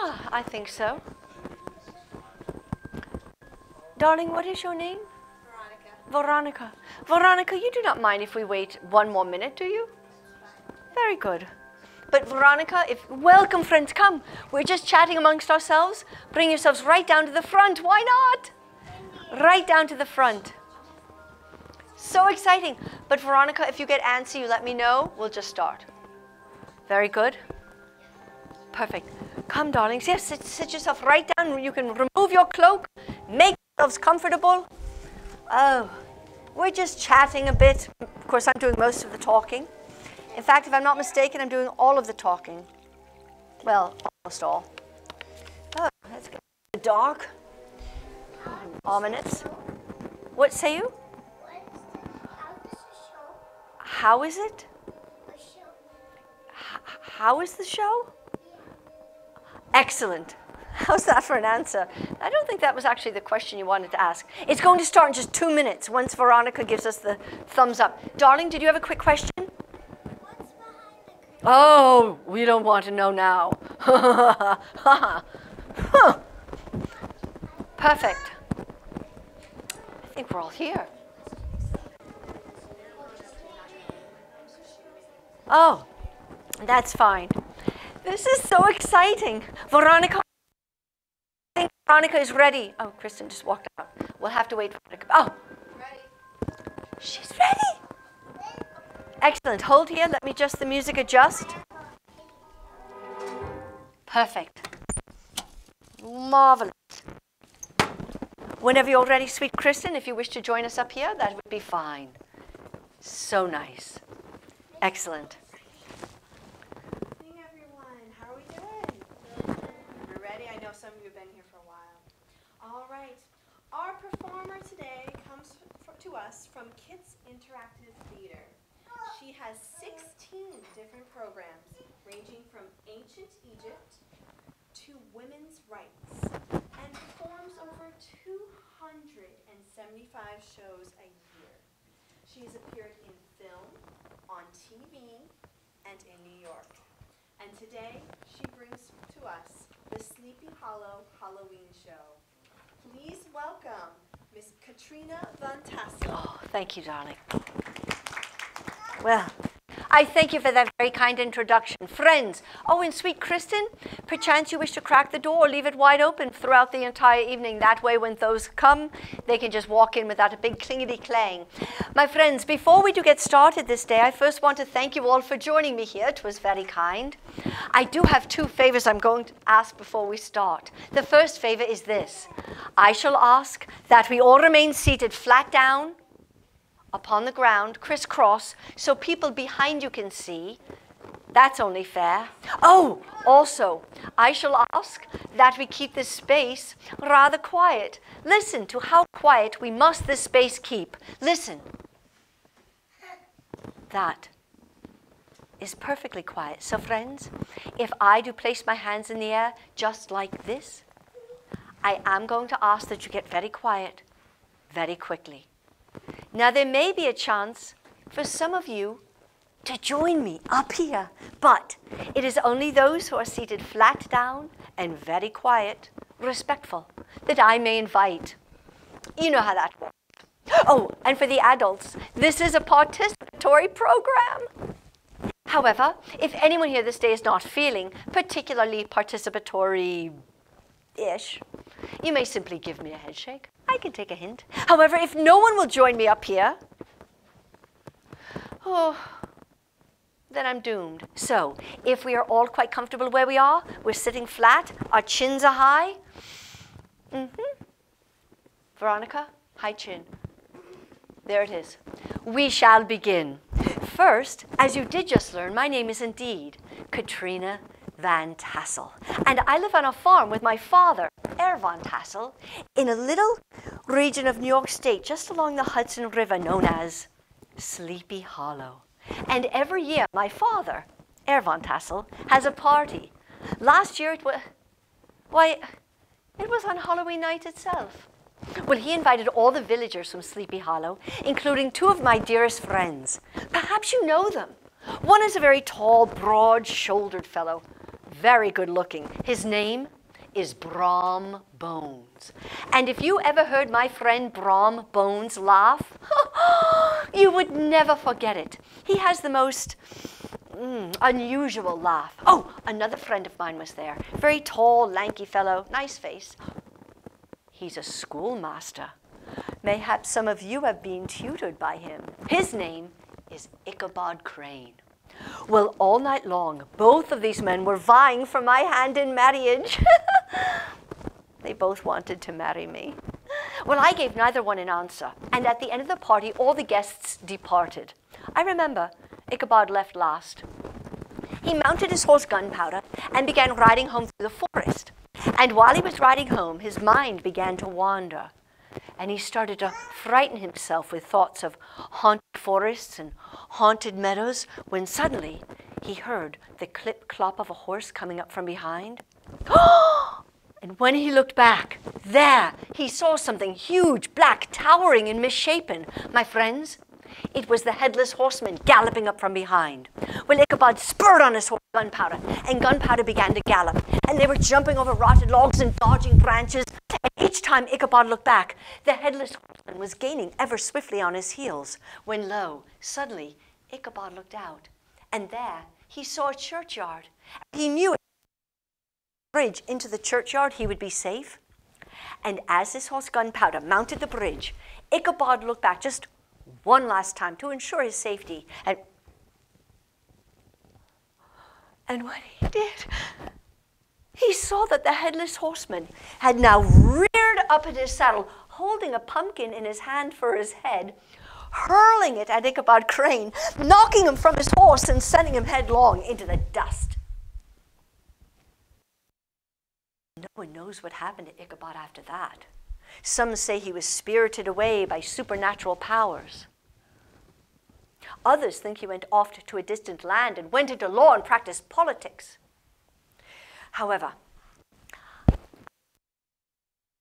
Yeah, I think so. Darling, what is your name? Veronica. Veronica, you do not mind if we wait one more minute, do you? Very good. But Veronica, welcome friends, come. We're just chatting amongst ourselves. Bring yourselves right down to the front. Why not? Right down to the front. So exciting. But Veronica, if you get antsy, you let me know. We'll just start. Very good. Perfect. Come, darlings. Yes, sit yourself right down. You can remove your cloak. Make yourselves comfortable. Oh, we're just chatting a bit. Of course, I'm doing most of the talking. In fact, if I'm not mistaken, I'm doing all of the talking. Well, almost all. Oh, that's good. Dark. Ominous. What say you? How is it? How is the show? Excellent. How's that for an answer? I don't think that was actually the question you wanted to ask. It's going to start in just 2 minutes once Veronica gives us the thumbs up. Darling, did you have a quick question? What's behind the curtain? Oh, we don't want to know now. Perfect. I think we're all here. Oh, that's fine. This is so exciting. Veronica, I think Veronica is ready. Oh, Kristen just walked out. We'll have to wait for her to come. Oh, ready. She's ready. Excellent. Hold here. Let me adjust the music. Adjust. Perfect. Marvelous. Whenever you're ready, sweet Kristen, if you wish to join us up here, that would be fine. So nice. Excellent. Good evening, everyone. How are we doing? You're ready? I know some of you have been here for a while. All right. Our performer today comes to us from Kits Interactive Theater. She has 16 different programs, ranging from ancient Egypt to women's rights, and performs over 275 shows a year. She has appeared in film, on TV, and in New York. And today, she brings to us the Sleepy Hollow Halloween Show. Please welcome Miss Katrina Van Tassel. Oh, thank you, darling. Well, I thank you for that very kind introduction. Friends, oh, and sweet Kristen, perchance you wish to crack the door or leave it wide open throughout the entire evening. That way, when those come, they can just walk in without a big clingety-clang. My friends, before we do get started this day, I first want to thank you all for joining me here. It was very kind. I do have 2 favors I'm going to ask before we start. The first favor is this. I shall ask that we all remain seated flat down upon the ground, crisscross, so people behind you can see. That's only fair. Oh, also, I shall ask that we keep this space rather quiet. Listen to how quiet we must this space keep. Listen. That is perfectly quiet. So friends, if I do place my hands in the air just like this, I am going to ask that you get very quiet very quickly. Now, there may be a chance for some of you to join me up here, but it is only those who are seated flat down and very quiet, respectful, that I may invite. You know how that works. Oh, and for the adults, this is a participatory program. However, if anyone here this day is not feeling particularly participatory-ish, you may simply give me a head shake. I can take a hint. However, if no one will join me up here, oh, then I'm doomed. So, if we are all quite comfortable where we are, we're sitting flat, our chins are high. Veronica, high chin. There it is. We shall begin. First, as you did just learn, my name is indeed Katrina Van Tassel. And I live on a farm with my father, Herr Van Tassel, in a little region of New York State, just along the Hudson River, known as Sleepy Hollow. And every year, my father, Herr Van Tassel, has a party. Last year, it was on Halloween night itself. Well, he invited all the villagers from Sleepy Hollow, including 2 of my dearest friends. Perhaps you know them. One is a very tall, broad-shouldered fellow, very good looking. His name is Brom Bones. And if you ever heard my friend Brom Bones laugh, you would never forget it. He has the most unusual laugh. Oh, another friend of mine was there. Very tall, lanky fellow, nice face. He's a schoolmaster. Mayhaps some of you have been tutored by him. His name is Ichabod Crane. Well, all night long, both of these men were vying for my hand in marriage. They both wanted to marry me. Well, I gave neither one an answer, and at the end of the party, all the guests departed. I remember Ichabod left last. He mounted his horse Gunpowder and began riding home through the forest. And while he was riding home, his mind began to wander. And he started to frighten himself with thoughts of haunted forests and haunted meadows, when suddenly he heard the clip-clop of a horse coming up from behind. And when he looked back, there he saw something huge, black, towering and misshapen. My friends, it was the Headless Horseman galloping up from behind. Well, Ichabod spurred on his horse Gunpowder, and Gunpowder began to gallop, and they were jumping over rotted logs and dodging branches. And each time Ichabod looked back, the Headless Horseman was gaining ever swiftly on his heels, when lo, suddenly Ichabod looked out, and there he saw a churchyard. He knew bridge into the churchyard he would be safe. And as his horse Gunpowder mounted the bridge, Ichabod looked back just one last time to ensure his safety. And when he did, he saw that the Headless Horseman had now reared up in his saddle, holding a pumpkin in his hand for his head, hurling it at Ichabod Crane, knocking him from his horse and sending him headlong into the dust. No one knows what happened to Ichabod after that. Some say he was spirited away by supernatural powers. Others think he went off to a distant land and went into law and practiced politics. However,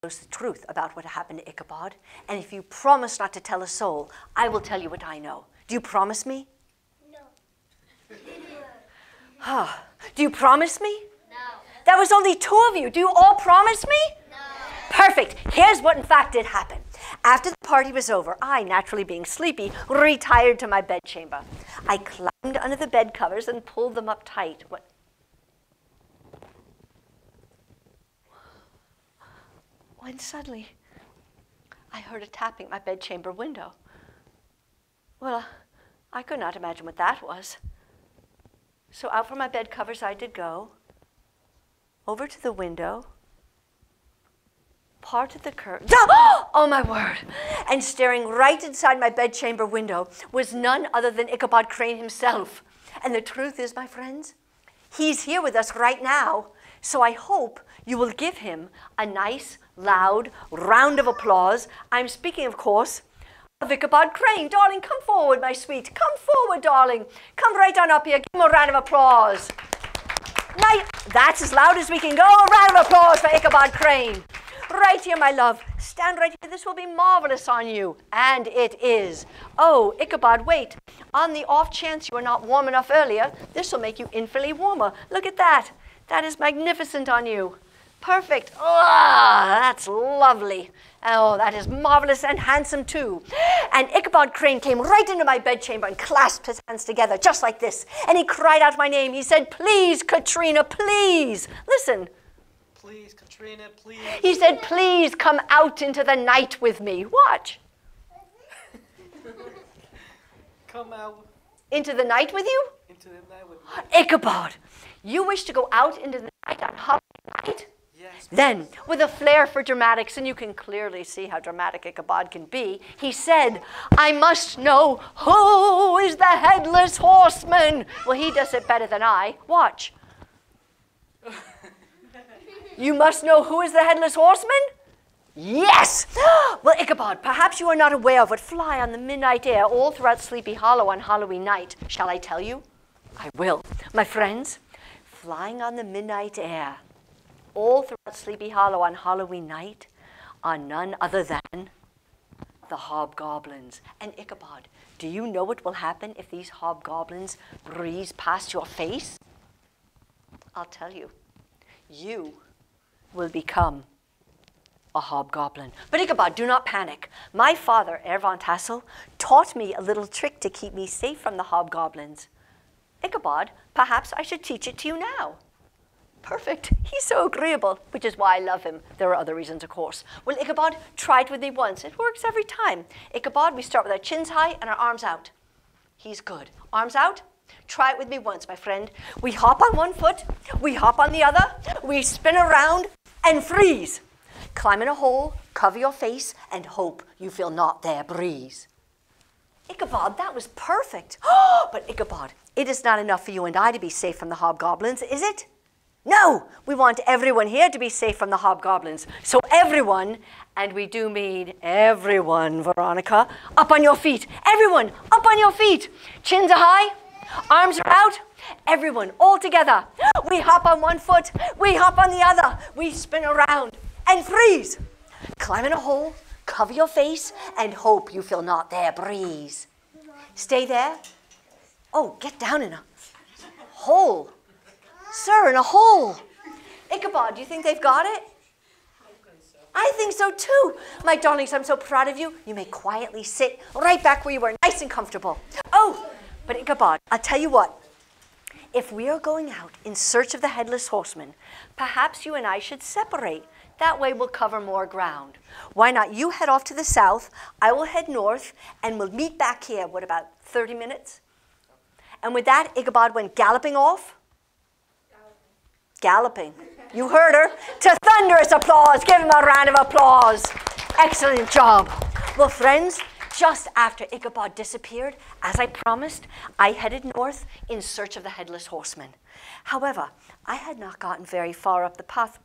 knows the truth about what happened to Ichabod, and if you promise not to tell a soul, I will tell you what I know. Do you promise me? No. Do you promise me? No. There was only two of you. Do you all promise me? No. Perfect. Here's what in fact did happen. After the party was over, I, naturally being sleepy, retired to my bedchamber. I climbed under the bed covers and pulled them up tight. When suddenly I heard a tapping at my bedchamber window. Well, I could not imagine what that was. So out from my bed covers I did go, over to the window, parted the curtain. Oh my word! And staring right inside my bedchamber window was none other than Ichabod Crane himself. And the truth is, my friends, he's here with us right now. So I hope you will give him a nice, loud round of applause. I'm speaking, of course, of Ichabod Crane. Darling, come forward, my sweet. Come forward, darling. Come right on up here. Give him a round of applause. Right, that's as loud as we can go. A round of applause for Ichabod Crane. Right here, my love. Stand right here. This will be marvelous on you. And it is. Oh, Ichabod, wait. On the off chance you were not warm enough earlier, this will make you infinitely warmer. Look at that. That is magnificent on you. Perfect. Ah, that's lovely. Oh, that is marvelous and handsome too. And Ichabod Crane came right into my bedchamber and clasped his hands together just like this. And he cried out my name. He said, "Please, Katrina, please." Listen. Please, Katrina, please. He said, "Please come out into the night with me." Watch. Come out. Into the night with you? Into the night with me. Ichabod, you wish to go out into the night on Halloween night? Yes. Then, with a flair for dramatics, and you can clearly see how dramatic Ichabod can be, he said, "I must know who is the Headless Horseman." Well, he does it better than I. Watch. You must know who is the Headless Horseman? Yes! Well, Ichabod, perhaps you are not aware of what fly on the midnight air all throughout Sleepy Hollow on Halloween night. Shall I tell you? I will. My friends, flying on the midnight air all throughout Sleepy Hollow on Halloween night are none other than the hobgoblins. And Ichabod, do you know what will happen if these hobgoblins breeze past your face? I'll tell you. You will become a hobgoblin. But Ichabod, do not panic. My father, Herr von Tassel, taught me a little trick to keep me safe from the hobgoblins. Ichabod, perhaps I should teach it to you now. Perfect. He's so agreeable, which is why I love him. There are other reasons, of course. Well, Ichabod, try it with me once. It works every time. Ichabod, we start with our chins high and our arms out. He's good. Arms out. Try it with me once, my friend. We hop on one foot. We hop on the other. We spin around and freeze. Climb in a hole, cover your face, and hope you feel not their breeze. Ichabod, that was perfect. But Ichabod, it is not enough for you and I to be safe from the hobgoblins, is it? No, we want everyone here to be safe from the hobgoblins. So everyone, and we do mean everyone, Veronica, up on your feet. Everyone, up on your feet. Chins are high, arms are out. Everyone, all together. We hop on one foot, we hop on the other. We spin around and freeze. Climb in a hole, cover your face, and hope you feel not their breeze. Stay there. Oh, get down in a hole. Sir, in a hole. Ichabod, do you think they've got it? I think so too. My darlings, I'm so proud of you. You may quietly sit right back where you were, nice and comfortable. Oh, but Ichabod, I'll tell you what. If we are going out in search of the Headless Horseman, perhaps you and I should separate. That way we'll cover more ground. Why not you head off to the south, I will head north, and we'll meet back here, what, about 30 minutes? And with that, Ichabod went galloping off. Galloping. You heard her. To thunderous applause. Give him a round of applause. Excellent job. Well, friends, just after Ichabod disappeared, as I promised, I headed north in search of the Headless Horseman. However, I had not gotten very far up the path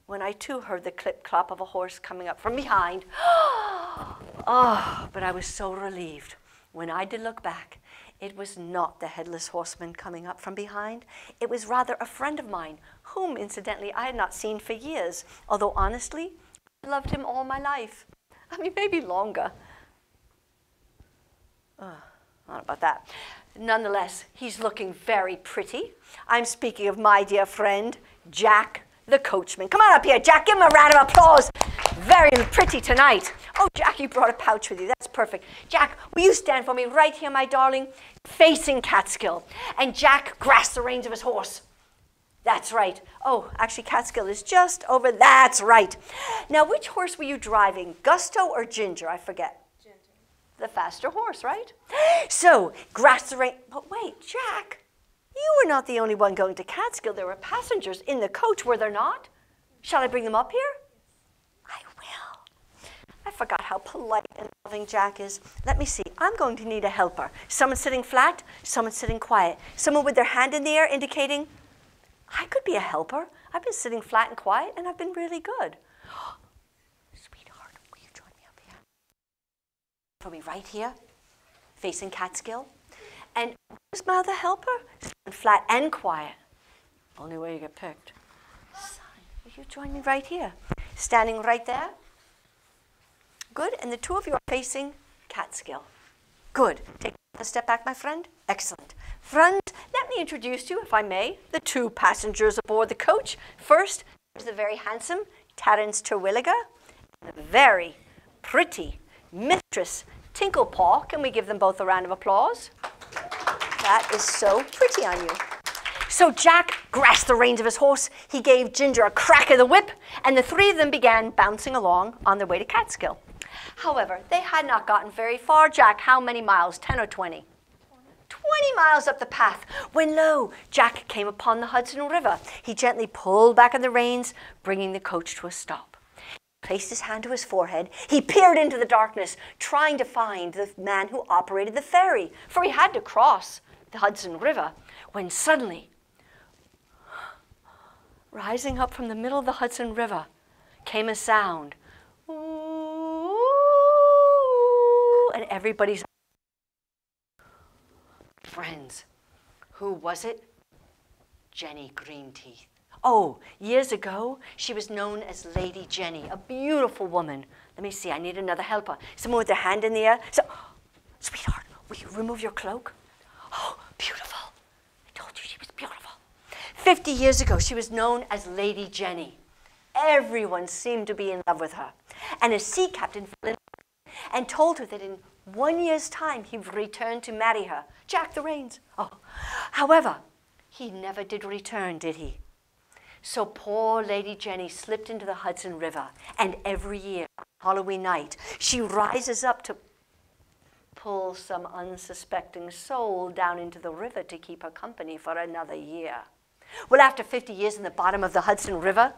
when I too heard the clip-clop of a horse coming up from behind. Oh, but I was so relieved. When I did look back, it was not the Headless Horseman coming up from behind. It was rather a friend of mine, whom, incidentally, I had not seen for years, although honestly, I loved him all my life. I mean, maybe longer. Not about that. Nonetheless, he's looking very pretty. I'm speaking of my dear friend, Jack the coachman. Come on up here, Jack. Give him a round of applause. Very pretty tonight. Oh, Jack, you brought a pouch with you. That's perfect. Jack, will you stand for me right here, my darling, facing Catskill? And Jack grasped the reins of his horse. That's right. Oh, actually, Catskill is just over. That's right. Now, which horse were you driving, Gusto or Ginger? I forget. Ginger. The faster horse, right? So, grasp the rein. But wait, Jack, you were not the only one going to Catskill. There were passengers in the coach, were there not? Shall I bring them up here? I will. I forgot how polite and loving Jack is. Let me see. I'm going to need a helper. Someone sitting flat, someone sitting quiet. Someone with their hand in the air indicating, I could be a helper. I've been sitting flat and quiet, and I've been really good. Sweetheart, will you join me up here? For me right here, facing Catskill. And where's my other helper? Flat and quiet. Only way you get picked. Son, will you join me right here? Standing right there. Good. And the two of you are facing Catskill. Good. Take a step back, my friend. Excellent. Friends, let me introduce you, if I may, the two passengers aboard the coach. First is the very handsome Terence Terwilliger, and the very pretty Mistress Tinklepaw. Can we give them both a round of applause? That is so pretty on you. So Jack grasped the reins of his horse. He gave Ginger a crack of the whip, and the three of them began bouncing along on their way to Catskill. However, they had not gotten very far. Jack, how many miles? 10 or 20? 20 miles up the path, when lo, Jack came upon the Hudson River. He gently pulled back on the reins, bringing the coach to a stop. He placed his hand to his forehead. He peered into the darkness, trying to find the man who operated the ferry, for he had to cross the Hudson River, when suddenly, rising up from the middle of the Hudson River, came a sound. Ooh, and everybody's friends. Who was it? Jenny Greenteeth. Oh, years ago, she was known as Lady Jenny, a beautiful woman. Let me see, I need another helper. Someone with their hand in the air. So, sweetheart, will you remove your cloak? Oh, beautiful. 50 years ago, she was known as Lady Jenny. Everyone seemed to be in love with her. And a sea captain fell in love and told her that in 1 year's time he would return to marry her. Jack the Rains. Oh. However, he never did return, did he? So poor Lady Jenny slipped into the Hudson River, and every year, on Halloween night, she rises up to pull some unsuspecting soul down into the river to keep her company for another year. Well, after 50 years in the bottom of the Hudson River,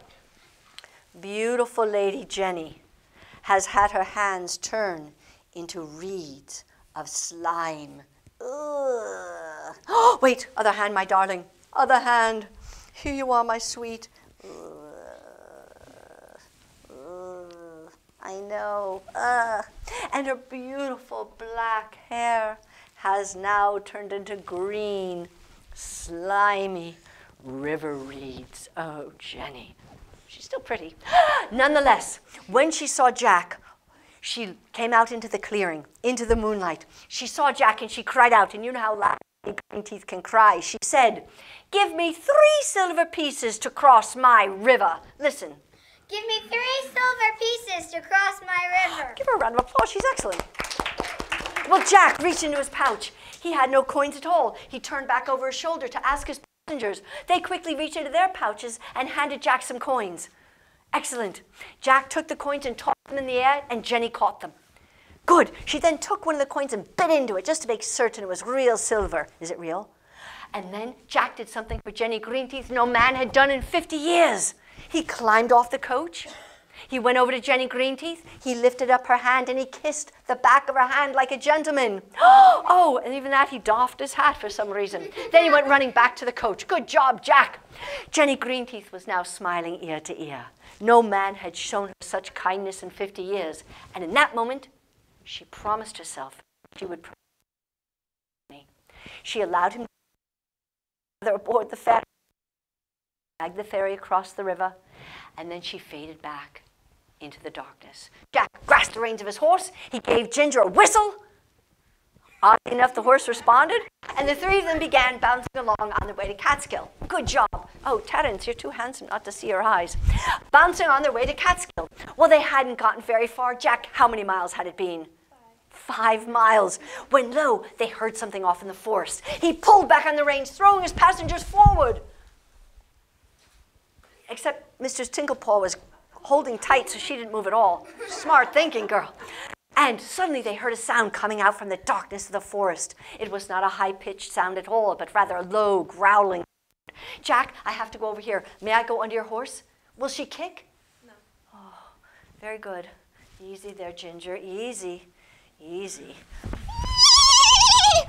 beautiful Lady Jenny has had her hands turn into reeds of slime. Ugh. Oh, wait, other hand, my darling. Other hand. Here you are, my sweet. I know. And her beautiful black hair has now turned into green, slimy river reeds. Oh, Jenny. She's still pretty. Nonetheless, when she saw Jack, she came out into the clearing, into the moonlight. She saw Jack and she cried out, and you know how loud Greenteeth can cry. She said, "Give me 3 silver pieces to cross my river." Listen. Give me 3 silver pieces to cross my river. Give her a round of applause. She's excellent. Well, Jack reached into his pouch. He had no coins at all. He turned back over his shoulder to ask his passengers. They quickly reached into their pouches and handed Jack some coins. Excellent. Jack took the coins and tossed them in the air, and Jenny caught them. Good. She then took one of the coins and bit into it just to make certain it was real silver. Is it real? And then Jack did something for Jenny Greenteeth no man had done in 50 years. He climbed off the coach. He went over to Jenny Greenteeth. He lifted up her hand and he kissed the back of her hand like a gentleman. Oh, and even that, he doffed his hat for some reason. Then he went running back to the coach. Good job, Jack. Jenny Greenteeth was now smiling ear to ear. No man had shown her such kindness in 50 years. And in that moment, she promised herself she would protect me. She allowed him to aboard the ferry, drag the ferry across the river, and then she faded back into the darkness. Jack grasped the reins of his horse. He gave Ginger a whistle. Oddly enough, the horse responded, and the 3 of them began bouncing along on their way to Catskill. Good job. Oh, Terence, you're too handsome not to see your eyes. Bouncing on their way to Catskill. Well, they hadn't gotten very far. Jack, how many miles had it been? 5 miles. When, lo, they heard something off in the forest. He pulled back on the reins, throwing his passengers forward. Except Mrs. Tinklepaw was holding tight, so she didn't move at all. Smart thinking, girl. And suddenly they heard a sound coming out from the darkness of the forest. It was not a high-pitched sound at all, but rather a low, growling sound. Jack, I have to go over here. May I go under your horse? Will she kick? No. Oh, very good. Easy there, Ginger. Easy. Easy.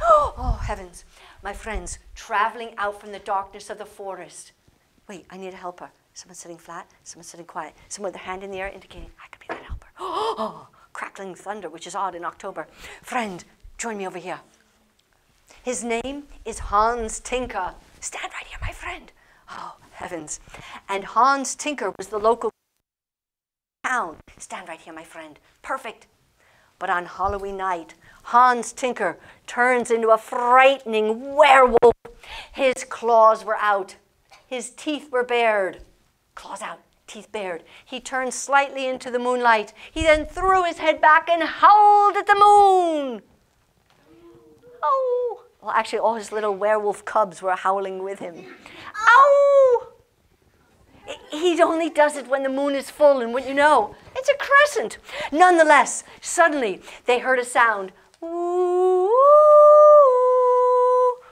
Oh, heavens. My friends, traveling out from the darkness of the forest. Wait, I need a helper. Someone sitting flat, someone sitting quiet, someone with their hand in the air indicating I could be that helper. Oh, crackling thunder, which is odd in October. Friend, join me over here. His name is Hans Tinker. Stand right here, my friend. Oh, heavens. And Hans Tinker was the local town. Stand right here, my friend. Perfect. But on Halloween night, Hans Tinker turns into a frightening werewolf. His claws were out. His teeth were bared. Claws out, teeth bared. He turned slightly into the moonlight. He then threw his head back and howled at the moon. Oh. Well, actually, all his little werewolf cubs were howling with him. Ow! He only does it when the moon is full, and wouldn't you know, it's a crescent. Nonetheless, suddenly they heard a sound. Ooh.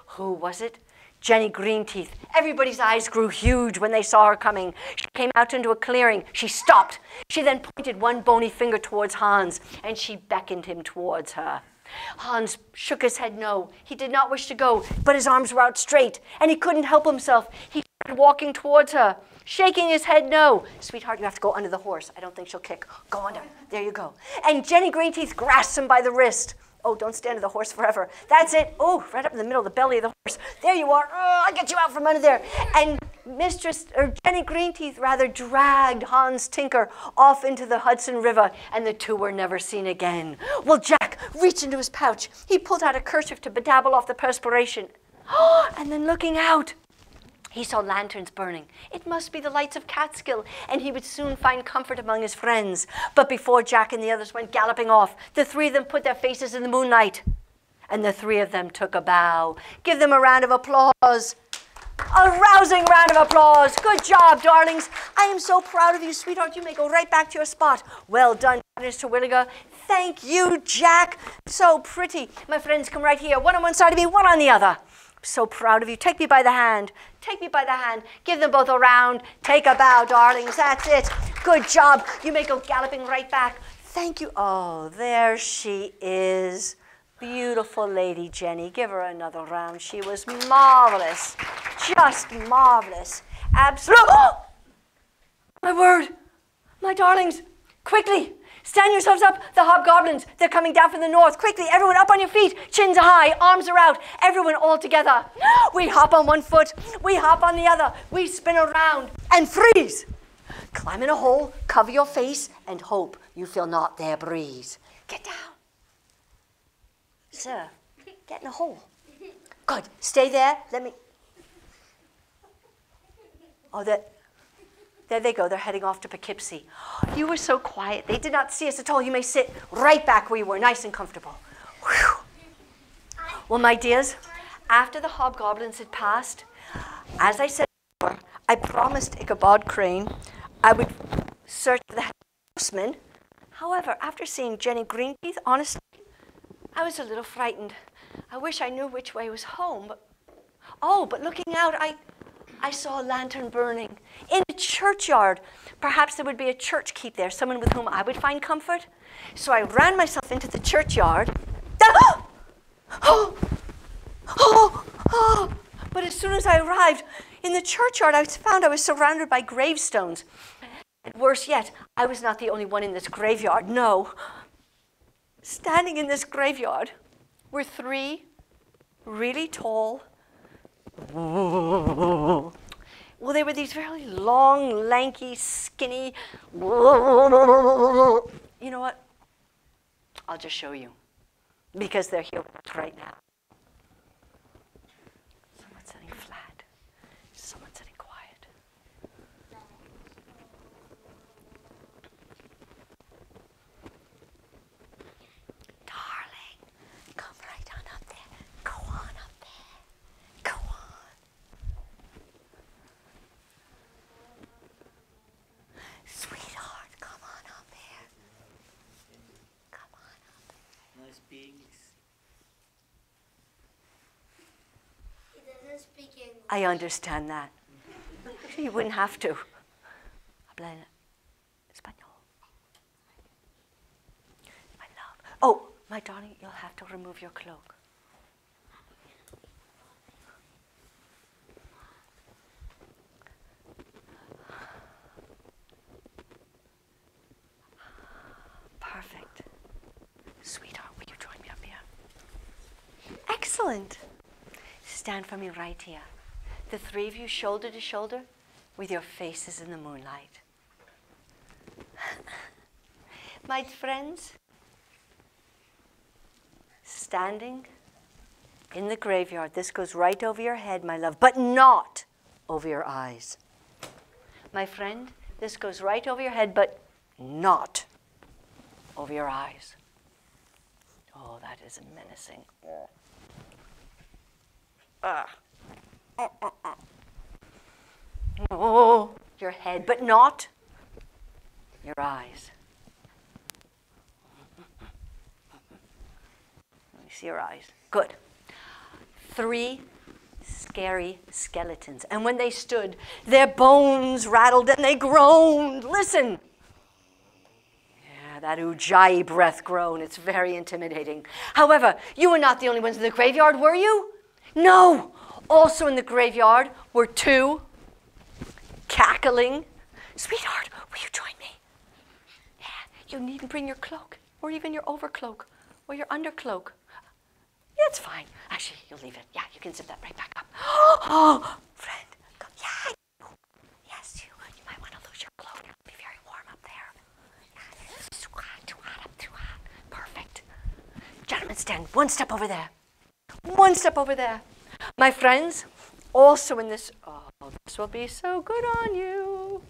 Who was it? Jenny Greenteeth. Everybody's eyes grew huge when they saw her coming. She came out into a clearing. She stopped. She then pointed one bony finger towards Hans, and she beckoned him towards her. Hans shook his head no. He did not wish to go, but his arms were out straight, and he couldn't help himself. He started walking towards her, shaking his head no. Sweetheart, you have to go under the horse. I don't think she'll kick. Go under. There you go. And Jenny Greenteeth grasped him by the wrist. Oh, don't stand to the horse forever. That's it. Oh, right up in the middle of the belly of the horse. There you are. Oh, I'll get you out from under there. And Jenny Greenteeth rather dragged Hans Tinker off into the Hudson River, and the 2 were never seen again. Well, Jack reached into his pouch. He pulled out a kerchief to bedabble off the perspiration. And then looking out, He saw lanterns burning. It must be the lights of Catskill, and he would soon find comfort among his friends. But before Jack and the others went galloping off, the three of them put their faces in the moonlight, and the three of them took a bow. Give them a round of applause. A rousing round of applause. Good job, darlings. I am so proud of you, sweetheart. You may go right back to your spot. Well done, Mr. Terwilliger. Thank you, Jack. So pretty. My friends, come right here. One on one side of me, one on the other. So proud of you. Take me by the hand. Take me by the hand. Give them both a round. Take a bow, darlings. That's it. Good job. You may go galloping right back. Thank you. Oh, there she is. Beautiful lady Jenny. Give her another round. She was marvelous. Just marvelous. Absolutely. Oh! My word. My darlings. Quickly. Stand yourselves up. The hobgoblins. They're coming down from the north. Quickly. Everyone up on your feet. Chins high. Arms are out. Everyone all together. We hop on one foot. We hop on the other. We spin around and freeze. Climb in a hole. Cover your face and hope you feel not their breeze. Get down. Sir, get in a hole. Good. Stay there. Let me... Oh, there they go. They're heading off to Poughkeepsie. You were so quiet. They did not see us at all. You may sit right back where you were, nice and comfortable. Whew. Well, my dears, after the hobgoblins had passed, as I said before, I promised Ichabod Crane I would search for the horseman. However, after seeing Jenny Greenteeth, honestly, I was a little frightened. I wish I knew which way was home, but looking out, I saw a lantern burning in a churchyard. Perhaps there would be a church keep there, someone with whom I would find comfort. So I ran myself into the churchyard. But as soon as I arrived in the churchyard, I found I was surrounded by gravestones. And worse yet, I was not the only one in this graveyard, no. Standing in this graveyard were three really tall, well, they were these very long, lanky, skinny, you know what? I'll just show you, because they're here right now. Someone's sitting flat. Someone's sitting quiet. Darling, come right on up there. Go on up there. Go on. Sweetheart, come on up here. Come on up. Nice beings. He doesn't speak English. I understand that. You wouldn't have to. Habla español. My love. Oh, my darling, you'll have to remove your cloak. Perfect. Sweetheart, will you join me up here? Excellent. Stand for me right here. The three of you shoulder to shoulder with your faces in the moonlight. My friends, standing in the graveyard, this goes right over your head, my love, but not over your eyes. My friend, this goes right over your head, but not over your eyes. Oh, that is menacing. Oh, your head, but not your eyes. Let me see your eyes. Good. Three scary skeletons. And when they stood, their bones rattled and they groaned. Listen. Yeah, that Ujjayi breath groan. It's very intimidating. However, you were not the only ones in the graveyard, were you? No. Also in the graveyard were two cackling. Sweetheart, will you join me? Yeah, you needn't bring your cloak or even your overcloak or your undercloak. Yeah, it's fine. Actually, you'll leave it. Yeah, you can zip that right back up. Oh, friend, come. Yeah, yes, you might want to lose your cloak. It'll be very warm up there. Yeah, it's too hot, too hot, up too hot. Perfect. Gentlemen, stand one step over there. One step over there. My friends, also in this, oh, Oh, this will be so good on you.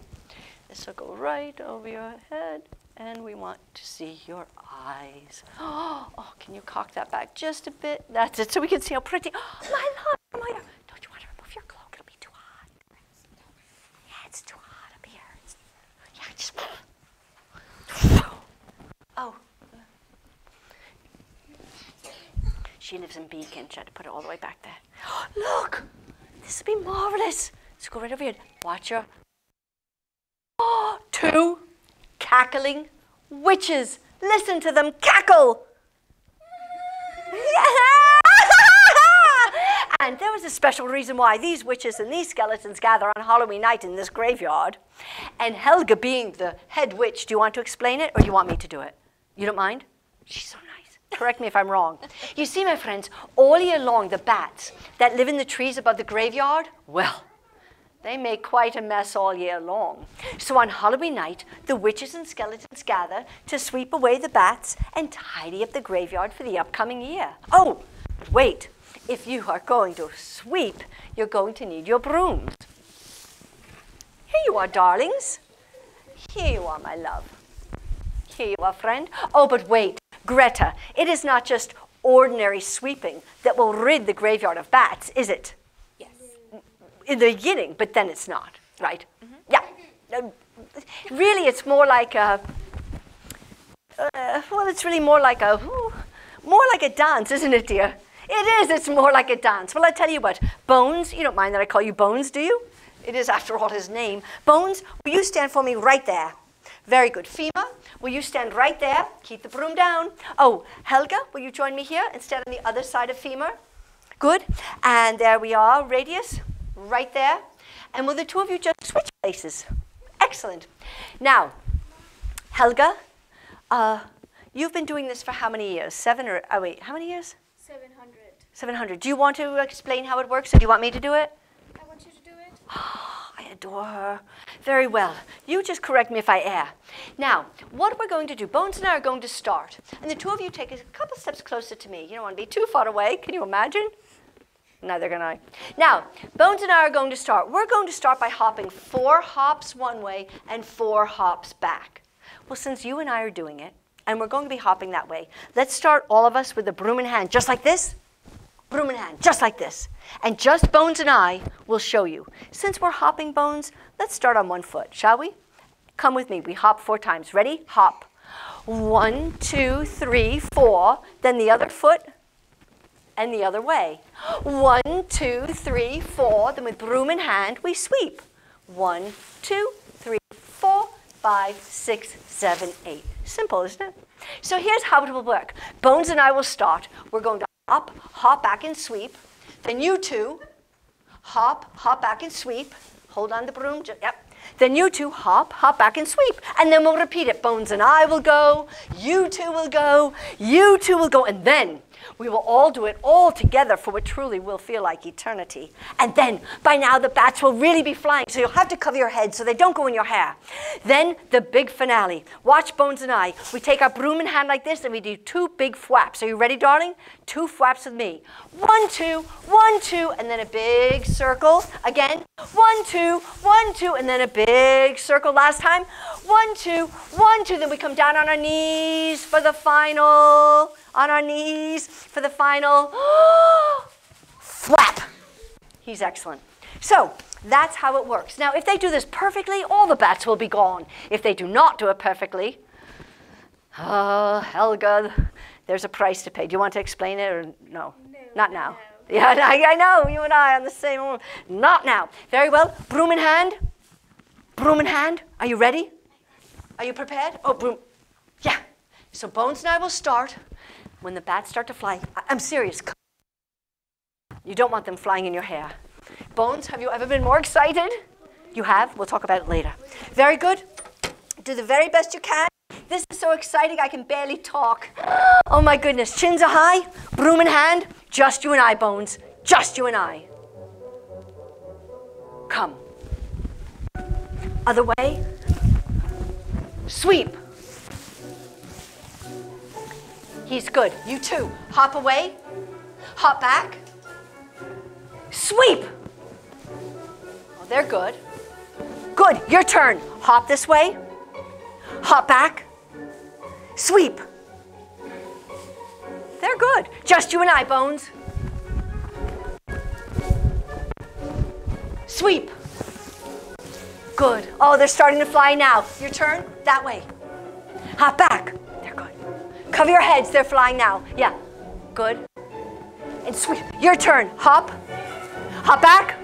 This will go right over your head. And we want to see your eyes. Oh, can you cock that back just a bit? That's it, so we can see how pretty. Oh, my love, don't you want to remove your cloak? It'll be too hot. Yeah, it's too hot up here. Yeah, just. Oh. She lives in Beacon. She had to put it all the way back there. Look, this would be marvelous. Let's go right over here. Watch your. Oh, 2 cackling witches. Listen to them cackle. And there was a special reason why these witches and these skeletons gather on Halloween night in this graveyard. And Helga being the head witch, do you want to explain it or do you want me to do it? You don't mind? She's so nice. Correct me if I'm wrong. You see, my friends, all year long, the bats that live in the trees above the graveyard, well, they make quite a mess all year long. So on Halloween night, the witches and skeletons gather to sweep away the bats and tidy up the graveyard for the upcoming year. Oh, but wait. If you are going to sweep, you're going to need your brooms. Here you are, darlings. Here you are, my love. Here you are, friend. Oh, but wait, Greta, it is not just ordinary sweeping that will rid the graveyard of bats, is it? In the beginning, but then it's not, right? Mm-hmm. Yeah. Really, it's more like a, well, it's really more like a dance, isn't it, dear? It is, it's more like a dance. Well, I tell you what, Bones, you don't mind that I call you Bones, do you? It is, after all, his name. Bones, will you stand for me right there? Very good. Fema, will you stand right there? Keep the broom down. Oh, Helga, will you join me here and stand on the other side of Fema? Good. And there we are, Radius. Right there. And will the two of you just switch places? Excellent. Now, Helga, you've been doing this for how many years? 7 or, oh wait, how many years? 700. 700. Do you want to explain how it works or do you want me to do it? I want you to do it. Oh, I adore her. Very well. You just correct me if I err. Now, what we're going to do, Bones and I are going to start. And the two of you take a couple steps closer to me. You don't want to be too far away. Can you imagine? Neither can I. Now, Bones and I are going to start. We're going to start by hopping 4 hops one way and 4 hops back. Well, since you and I are doing it, and we're going to be hopping that way, let's start all of us with a broom in hand, just like this. Broom in hand, just like this. And just Bones and I will show you. Since we're hopping, Bones, let's start on 1 foot, shall we? Come with me. We hop 4 times. Ready? Hop. 1, 2, 3, 4. Then the other foot. And the other way. 1, 2, 3, 4. Then with broom in hand, we sweep. 1, 2, 3, 4, 5, 6, 7, 8. Simple, isn't it? So here's how it will work. Bones and I will start. We're going to hop back and sweep. Then you two hop back and sweep. Hold on the broom. Yep. Then you two hop back and sweep. And then we'll repeat it. Bones and I will go. You two will go. You two will go. And then we will all do it all together for what truly will feel like eternity. And then, by now, the bats will really be flying, so you'll have to cover your head so they don't go in your hair. Then, the big finale. Watch Bones and I. We take our broom in hand like this, and we do 2 big flaps. Are you ready, darling? 2 flaps with me. 1, 2, 1, 2, and then a big circle. Again, 1, 2, 1, 2, and then a big circle last time. 1, 2, 1, 2. Then we come down on our knees for the final. On our knees for the final flap. He's excellent. So that's how it works. Now, if they do this perfectly, all the bats will be gone. If they do not do it perfectly, Helga, there's a price to pay. Do you want to explain it or no? No. Not now. No. Yeah, I know. You and I are on the same one. Not now. Very well. Broom in hand. Broom in hand. Are you ready? Are you prepared? Oh, broom. Yeah. So Bones and I will start. When the bats start to fly, I'm serious. You don't want them flying in your hair. Bones, have you ever been more excited? You have? We'll talk about it later. Very good. Do the very best you can. This is so exciting I can barely talk. Oh my goodness. Chins are high, broom in hand. Just you and I, Bones. Just you and I. Come. Other way. Sweep. He's good. You too. Hop away. Hop back. Sweep. Oh, They're good. Good. Your turn. Hop this way. Hop back. Sweep. They're good. Just you and I, Bones. Sweep. Good. Oh, they're starting to fly now. Your turn. That way. Hop back. They're good. Cover your heads. They're flying now. Yeah. Good. And sweep. Your turn. Hop. Hop back.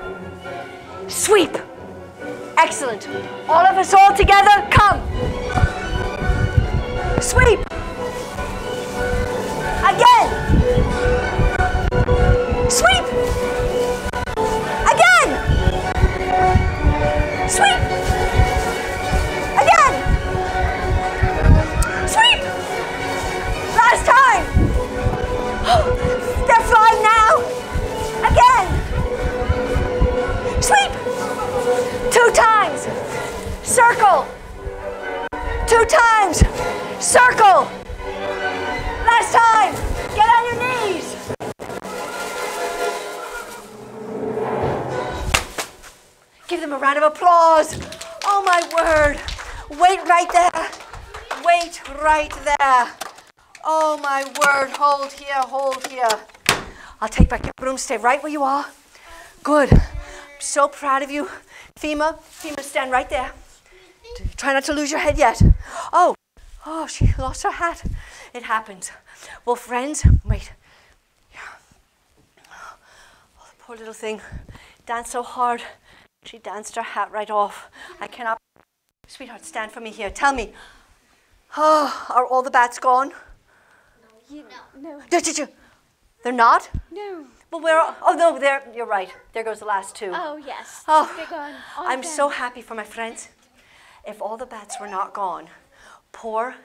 Sweep. Excellent. All of us all together. Come. Sweep. Again. Sweep. Again. Sweep. Again. Sweep. Last time. They're flying now. Again. Sweep. 2 times. Circle. 2 times. Circle. Last time. Get on your knees. Give them a round of applause. Oh my word. Wait right there. Wait right there. Oh my word. Hold here, hold here. I'll take back your broom. Stay right where you are. Good. I'm so proud of you. Fema, stand right there. Try not to lose your head yet. Oh, she lost her hat. It happens. Well, friends, wait. Oh, the poor little thing danced so hard. She danced her hat right off. I cannot. Sweetheart, stand for me here. Tell me. Oh, are all the bats gone? No. Did you? They're not? No. Well, where? Oh no, there. You're right. There goes the last 2. Oh, yes. Oh, They're gone. I'm so happy for my friends. If all the bats were not gone, poor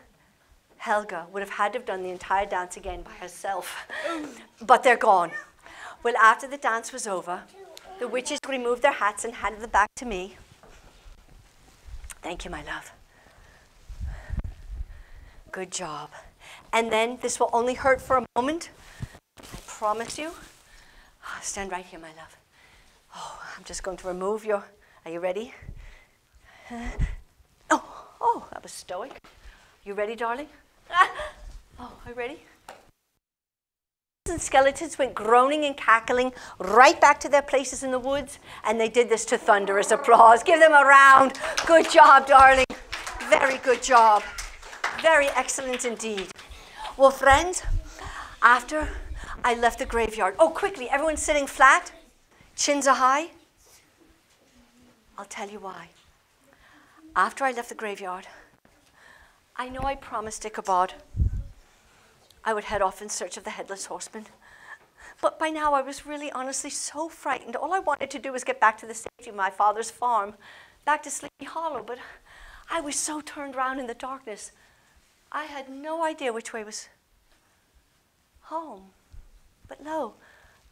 Helga would have had to have done the entire dance again by herself. But they're gone. Well, after the dance was over, the witches removed their hats and handed them back to me. Thank you, my love. Good job. And then this will only hurt for a moment. I promise you. Stand right here, my love. Oh, I'm just going to remove your... Are you ready? Oh, that was stoic. You ready, darling? Oh, are you ready? And skeletons went groaning and cackling right back to their places in the woods, and they did this to thunderous applause. Give them a round. Good job, darling. Very good job. Very excellent indeed. Well, friends, after I left the graveyard. Oh, quickly, everyone sitting flat, chins are high. I'll tell you why. After I left the graveyard, I know I promised Ichabod I would head off in search of the Headless Horseman. But by now I was really honestly so frightened. All I wanted to do was get back to the safety of my father's farm, back to Sleepy Hollow, but I was so turned round in the darkness. I had no idea which way was home. But lo,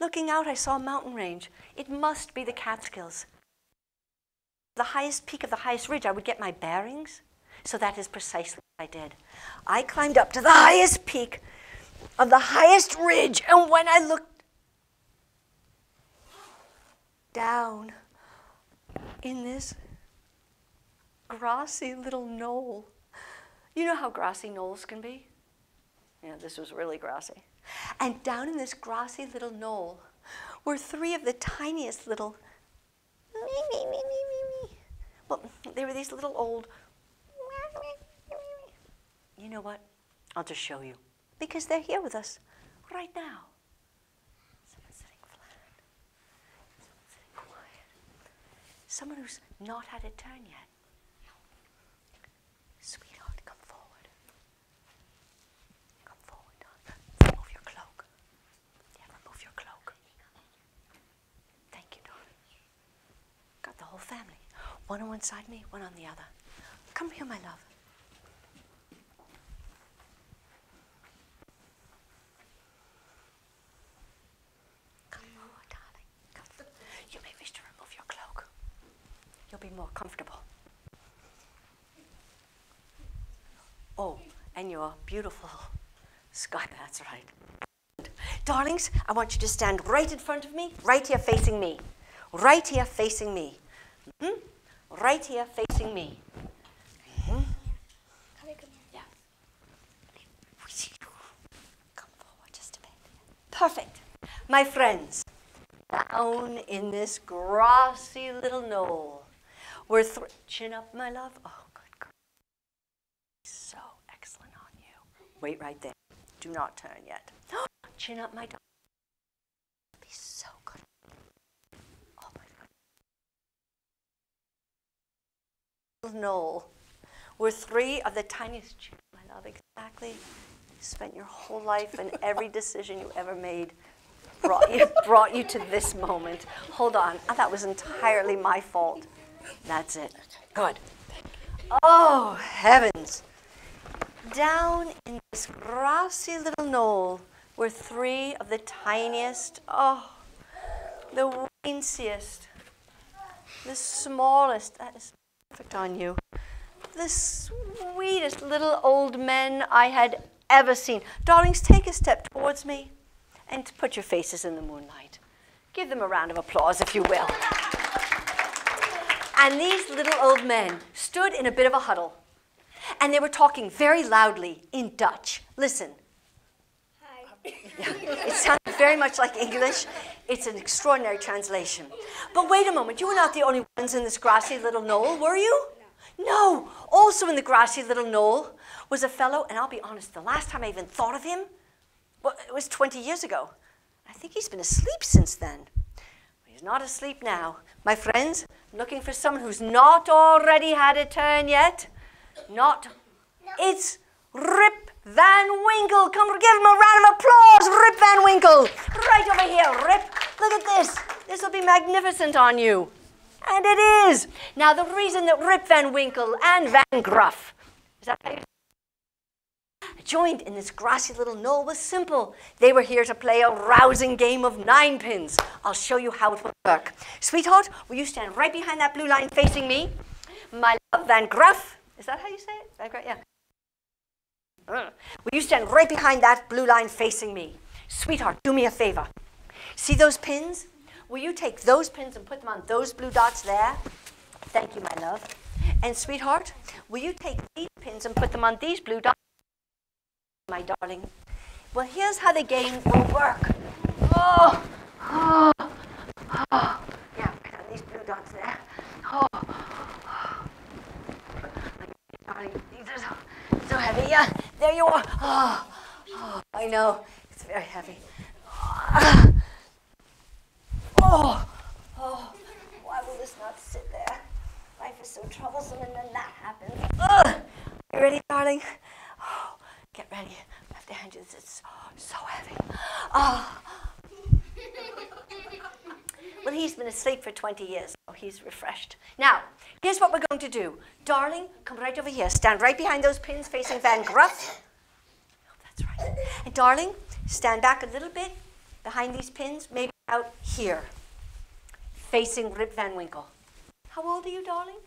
looking out, I saw a mountain range. It must be the Catskills. The highest peak of the highest ridge, I would get my bearings. So that is precisely what I did. I climbed up to the highest peak of the highest ridge, and when I looked down in this grassy little knoll, you know how grassy knolls can be? Yeah, this was really grassy. And down in this grassy little knoll were 3 of the tiniest little, well, they were these little old, you know what? I'll just show you. Because they're here with us right now. Someone sitting flat. Someone sitting quiet. Someone who's not had a turn yet. Sweetheart, come forward. Come forward, darling. Remove your cloak. Yeah, remove your cloak. Thank you, darling. Got the whole family. One on one side me, one on the other. Come here, my love. You'll be more comfortable. Oh, and your beautiful sky, that's right. Darlings, I want you to stand right in front of me, right here facing me. Right here facing me. Right here, facing me. Yeah. Come forward just a bit. Perfect. My friends, down in this grassy little knoll, we're chin up, my love. Oh, good. So excellent on you. Wait right there. Do not turn yet. Chin up, my darling. Be so good. Oh my God. Knoll. We're 3 of the tiniest children, my love. Exactly. You spent your whole life and every decision you ever made brought you to this moment. Hold on. That was entirely my fault. That's it. Good. Oh, heavens. Down in this grassy little knoll were 3 of the tiniest, the weensiest, the smallest, that is perfect on you, the sweetest little old men I had ever seen. Darlings, take a step towards me and put your faces in the moonlight. Give them a round of applause, if you will. And these little old men stood in a bit of a huddle. And they were talking very loudly in Dutch. Listen. Hi. Yeah, it sounds very much like English. It's an extraordinary translation. But wait a moment. You were not the only ones in this grassy little knoll, were you? No. Also in the grassy little knoll was a fellow, and I'll be honest, the last time I even thought of him, well, it was 20 years ago. I think he's been asleep since then. He's not asleep now. My friends, I'm looking for someone who's not already had a turn yet. It's Rip Van Winkle. Come give him a round of applause, Rip Van Winkle. Right over here, Rip. Look at this. This will be magnificent on you. And it is. Now, the reason that Rip Van Winkle and Van Gruff, is that how you joined in this grassy little knoll was simple. They were here to play a rousing game of 9 pins. I'll show you how it will work. Sweetheart, will you stand right behind that blue line facing me? My love, Van Gruff. Is that how you say it? Van Gruff, yeah. Will you stand right behind that blue line facing me? Sweetheart, do me a favor. See those pins? Will you take those pins and put them on those blue dots there? Thank you, my love. And sweetheart, will you take these pins and put them on these blue dots? My darling. Well, here's how the game will work. Yeah, put on these blue dots there. Darling, these are so heavy. Yeah, there you are. I know. It's very heavy. Why will this not sit there? Life is so troublesome, and then that happens. You ready, darling? Get ready. I have to hand you this. It's so heavy. Well, he's been asleep for 20 years, so he's refreshed. Now, here's what we're going to do. Darling, come right over here. Stand right behind those pins facing Van Gruff. Oh, that's right. And darling, stand back a little bit behind these pins, maybe out here, facing Rip Van Winkle. How old are you, darling?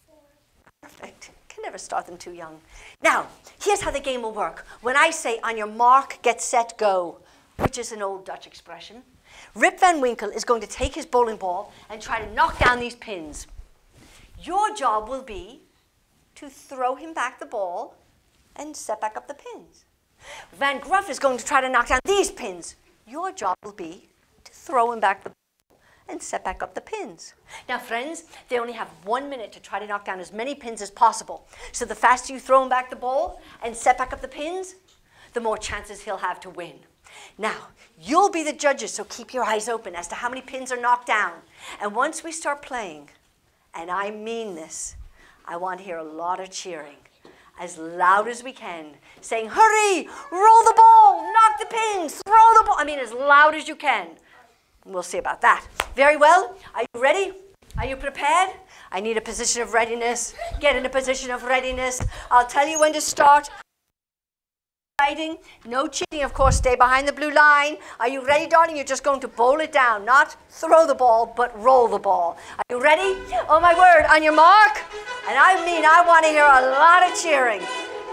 4. Perfect. Can never start them too young. Now, here's how the game will work. When I say, on your mark, get set, go, which is an old Dutch expression, Rip Van Winkle is going to take his bowling ball and try to knock down these pins. Your job will be to throw him back the ball and set back up the pins. Van Gruff is going to try to knock down these pins. Your job will be to throw him back the ball and set back up the pins. Now, friends, they only have 1 minute to try to knock down as many pins as possible. So the faster you throw him back the ball and set back up the pins, the more chances he'll have to win. Now, you'll be the judges, so keep your eyes open as to how many pins are knocked down. And once we start playing, and I mean this, I want to hear a lot of cheering, as loud as we can, saying, hurry, roll the ball, knock the pins, throw the ball. I mean, as loud as you can. We'll see about that. Very well. Are you ready? Are you prepared? I need a position of readiness. Get in a position of readiness. I'll tell you when to start. No cheating, of course. Stay behind the blue line. Are you ready, darling? You're just going to bowl it down. Not throw the ball, but roll the ball. Are you ready? Oh, my word. On your mark. And I mean, I want to hear a lot of cheering.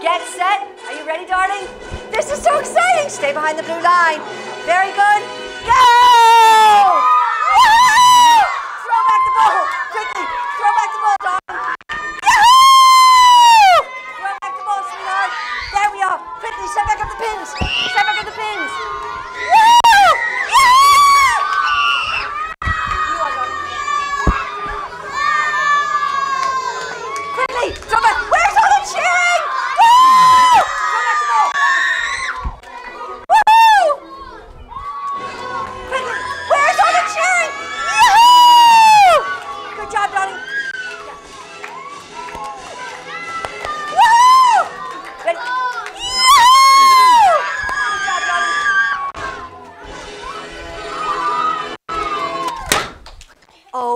Get set. Are you ready, darling? This is so exciting. Stay behind the blue line. Very good. Go! Woo! Throw back the ball. Quickly.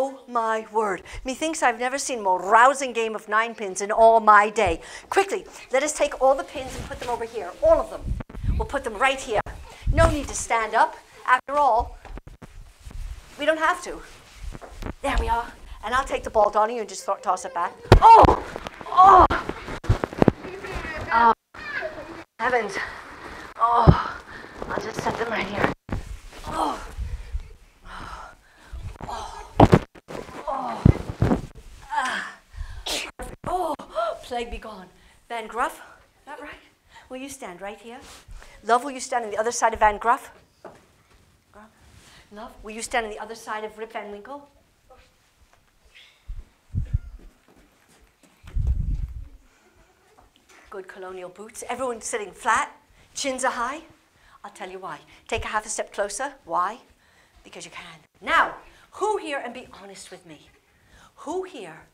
Oh my word. Methinks I've never seen a more rousing game of 9 pins in all my day. Quickly, let us take all the pins and put them over here. All of them. We'll put them right here. No need to stand up. After all, we don't have to. There we are. And I'll take the ball, darling, and just toss it back. Oh! Oh! Oh! Heavens. Oh! I'll just set them right here. Oh! Oh, plague be gone. Van Gruff, is that right? Will you stand right here? Love, will you stand on the other side of Van Gruff? Love, will you stand on the other side of Rip Van Winkle? Good colonial boots. Everyone sitting flat, chins are high. I'll tell you why. Take a half a step closer. Why? Because you can. Now, who here, and be honest with me, who here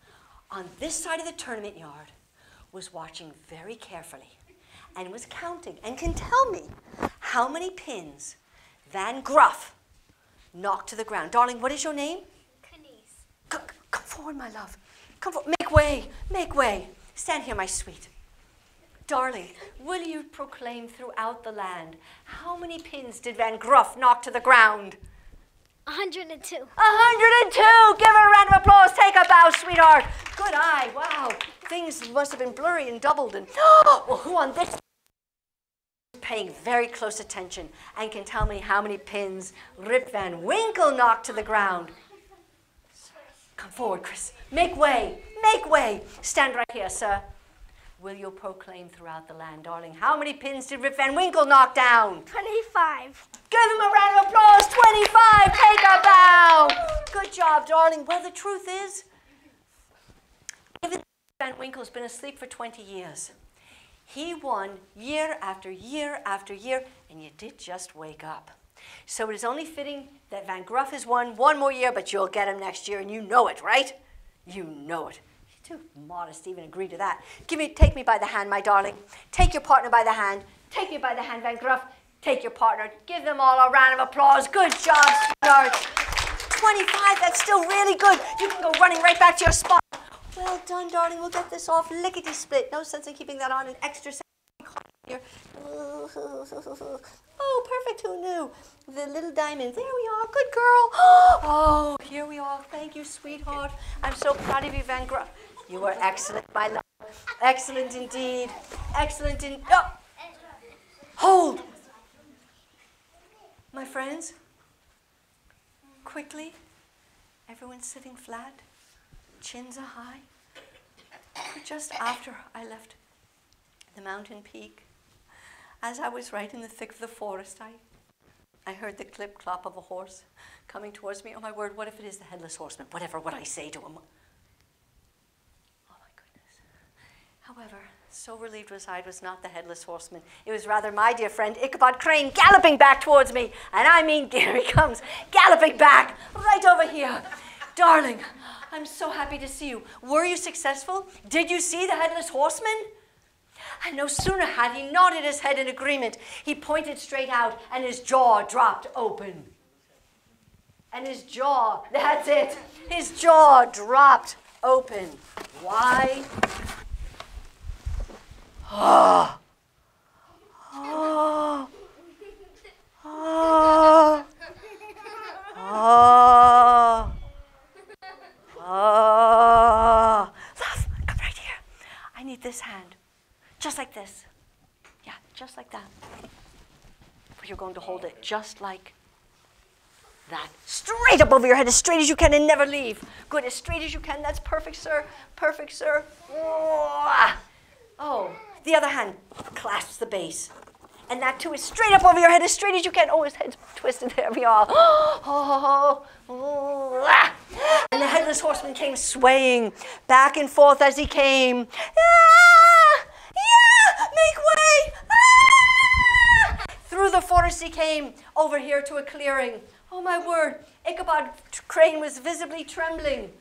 on this side of the tournament yard was watching very carefully and was counting and can tell me how many pins Van Gruff knocked to the ground? Darling, what is your name? Kenise. Come forward, my love. Come forward. Make way. Make way. Stand here, my sweet. Darling, will you proclaim throughout the land how many pins did Van Gruff knock to the ground? 102. 102! Give her a round of applause. Take a bow, sweetheart. Good eye. Wow. Things must have been blurry and doubled. And well, who on this is paying very close attention and can tell me how many pins Rip Van Winkle knocked to the ground? Come forward, Chris. Make way. Make way. Stand right here, sir. Will you proclaim throughout the land, darling, how many pins did Rip Van Winkle knock down? 25. Give him a round of applause. 25. Take a bow. Good job, darling. Well, the truth is, even Van Winkle's been asleep for 20 years. He won year after year after year, and you did just wake up. So it is only fitting that Van Gruff has won one more year, but you'll get him next year, and you know it, right? You know it. You're too modest to even agree to that. Take me by the hand, my darling. Take your partner by the hand. Take me by the hand, Van Gruff. Take your partner. Give them all a round of applause. Good job, sweetheart. 25, that's still really good. You can go running right back to your spot. Well done, darling. We'll get this off lickety-split. No sense in keeping that on an extra second here. Oh, perfect. Who knew? The little diamonds. There we are. Good girl. Oh, here we are. Thank you, sweetheart. I'm so proud of you, Van Gruff. You were excellent, my love. Excellent indeed. Excellent in... Oh. Hold. My friends, quickly, everyone's sitting flat, chins are high. Just after I left the mountain peak, as I was right in the thick of the forest, I heard the clip-clop of a horse coming towards me. Oh my word, what if it is the Headless Horseman? Whatever would I say to him? Oh my goodness. However, so relieved was I, it was not the Headless Horseman. It was rather my dear friend Ichabod Crane galloping back towards me. And I mean, here he comes, galloping back, right over here. Darling, I'm so happy to see you. Were you successful? Did you see the Headless Horseman? And no sooner had he nodded his head in agreement, he pointed straight out and his jaw dropped open. And his jaw, that's it, his jaw dropped open. Why? Oh. Oh. Oh. Oh. Oh. Love, come right here. I need this hand. Just like this. Yeah, just like that. But you're going to hold it just like that. Straight up over your head, as straight as you can and never leave. Good, as straight as you can. That's perfect, sir. Perfect, sir. Oh, the other hand clasps the base. And that too is straight up over your head, as straight as you can. Oh, his head's twisted. There we are. And the Headless Horseman came swaying back and forth as he came. Make way! Ah! Through the forest he came, over here to a clearing. Oh my word, Ichabod Crane was visibly trembling.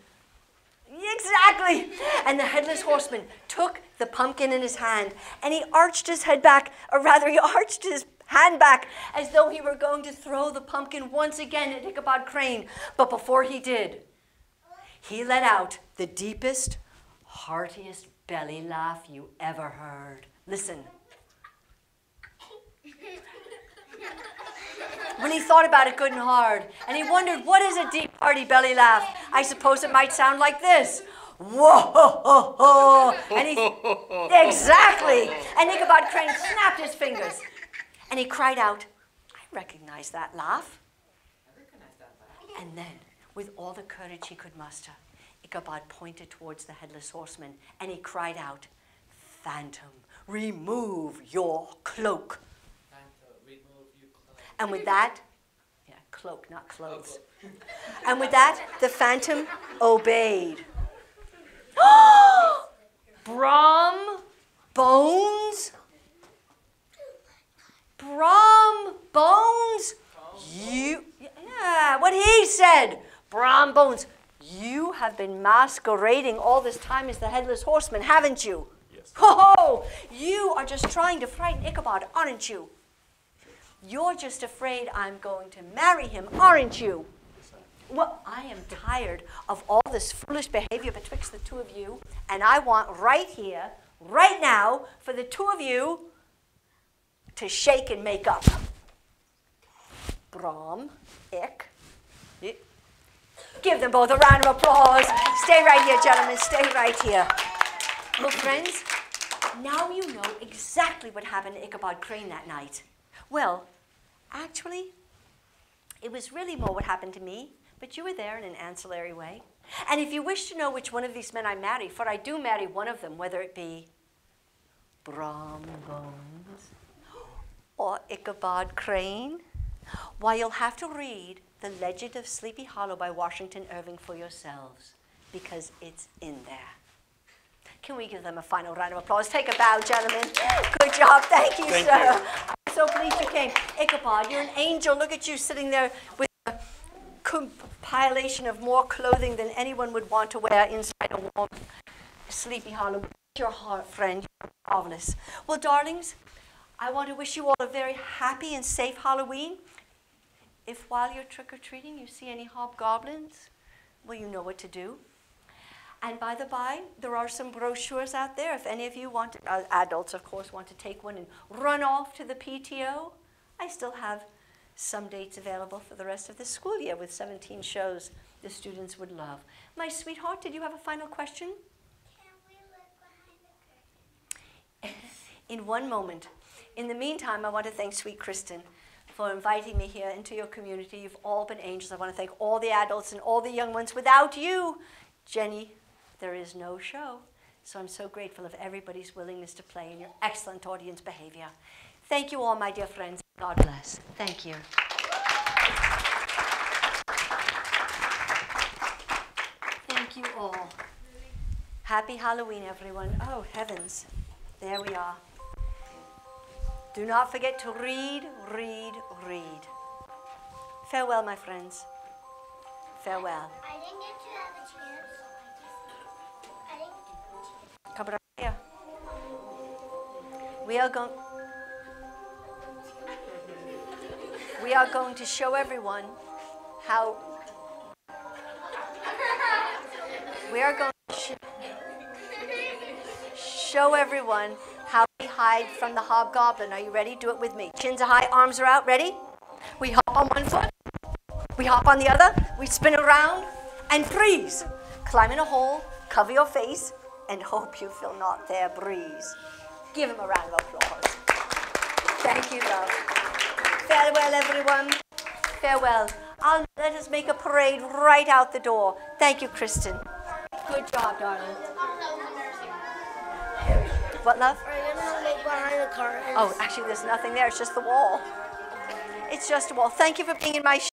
Exactly! And the Headless Horseman took the pumpkin in his hand and he arched his head back, or rather he arched his hand back as though he were going to throw the pumpkin once again at Ichabod Crane. But before he did, he let out the deepest, heartiest belly laugh you ever heard. Listen. When he thought about it good and hard, and he wondered, what is a deep, hearty belly laugh? I suppose it might sound like this. Whoa! And exactly. And Ichabod Crane snapped his fingers, and he cried out, I recognize that laugh. And then, with all the courage he could muster, Ichabod pointed towards the headless horseman, and he cried out, Phantom, remove your cloak. And with that, yeah, cloak, not clothes. And with that, the Phantom obeyed. Brom Bones? Brom Bones? You, yeah, what he said. Brom Bones, you have been masquerading all this time as the Headless Horseman, haven't you? Yes. Ho! You are just trying to frighten Ichabod, aren't you? You're just afraid I'm going to marry him, aren't you? Well, I am tired of all this foolish behavior betwixt the two of you, and I want right here, right now, for the two of you to shake and make up. Brom, Ick. Give them both a round of applause. Stay right here, gentlemen, stay right here. Well, friends, now you know exactly what happened to Ichabod Crane that night. Well, actually, it was really more what happened to me, but you were there in an ancillary way. And if you wish to know which one of these men I marry, for I do marry one of them, whether it be Brom Bones or Ichabod Crane, why, you'll have to read The Legend of Sleepy Hollow by Washington Irving for yourselves, because it's in there. Can we give them a final round of applause? Take a bow, gentlemen. Good job. Thank you, sir. I'm so pleased you came. Ichabod, you're an angel. Look at you sitting there with a compilation of more clothing than anyone would want to wear inside a warm Sleepy Hollow. Your heart, friend. You're marvelous. Well, darlings, I want to wish you all a very happy and safe Halloween. If while you're trick-or-treating you see any hobgoblins, well, you know what to do. And by the by, there are some brochures out there. If any of you want, adults of course, want to take one and run off to the PTO, I still have some dates available for the rest of the school year with 17 shows the students would love. My sweetheart, did you have a final question? Can we look behind the curtain? In one moment. In the meantime, I want to thank sweet Kristen for inviting me here into your community. You've all been angels. I want to thank all the adults and all the young ones. Without you, Jenny, there is no show. So I'm so grateful of everybody's willingness to play and your excellent audience behavior. Thank you all, my dear friends. God bless. Thank you. Thank you all. Happy Halloween, everyone. Oh, heavens. There we are. Do not forget to read, read, read. Farewell, my friends. Farewell. I didn't get to have a chance. I didn't get Come right here. We are going to show everyone how we are going to show everyone how we hide from the hobgoblin. Are you ready? Do it with me. Chins are high, arms are out. Ready? We hop on one foot. We hop on the other. We spin around and freeze. Climb in a hole, cover your face, and hope you feel not their breeze. Give him a round of applause. Thank you, love. Farewell, everyone. Farewell. Let us make a parade right out the door. Thank you, Kristen. Good job, darling. What, love? Are you going to make behind the curtain? Oh, actually, there's nothing there. It's just the wall. It's just a wall. Thank you for being in my